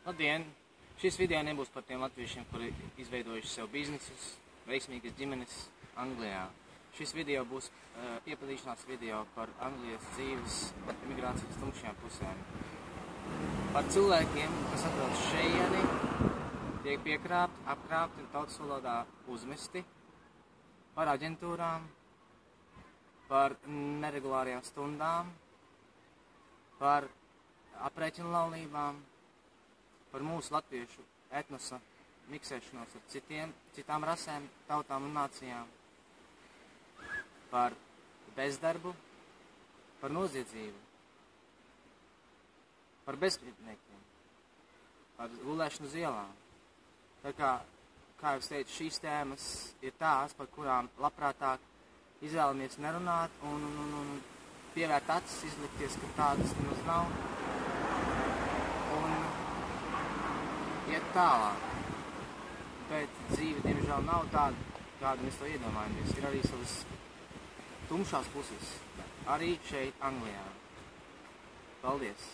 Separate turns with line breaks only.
Labdien! Šis video nebūs par tiem latviešiem, kuri izveidojuši sev biznesus, veiksmīgas ģimenes Anglijā. Šis video būs piepildīšanās video par Anglijas dzīves un emigrācijas tumšajām pusēm. Par cilvēkiem, kas atrodas šeieni, tiek piekrāpti, apkrāpti un tautas valodā uzmesti, par aģentūrām, par neregulārajām stundām, par aprēķinu laulībām, par mūsu latviešu etnosa miksēšanos ar citām rasēm, tautām un nācijām, par bezdarbu, par noziedzību, par bezpajumtniekiem, par gulēšanu uz ielām. Tā kā jau teicu, šīs tēmas ir tās, par kurām labprātāk izvēlamies nerunāt un pievērt acis, izlikties, ka tādas nemaz nav. Iet tālāk, bet dzīve, diemžēl, nav tāda, kāda mēs to iedomājamies. Ir arī savas tumšās puses, arī šeit, Anglijā. Paldies!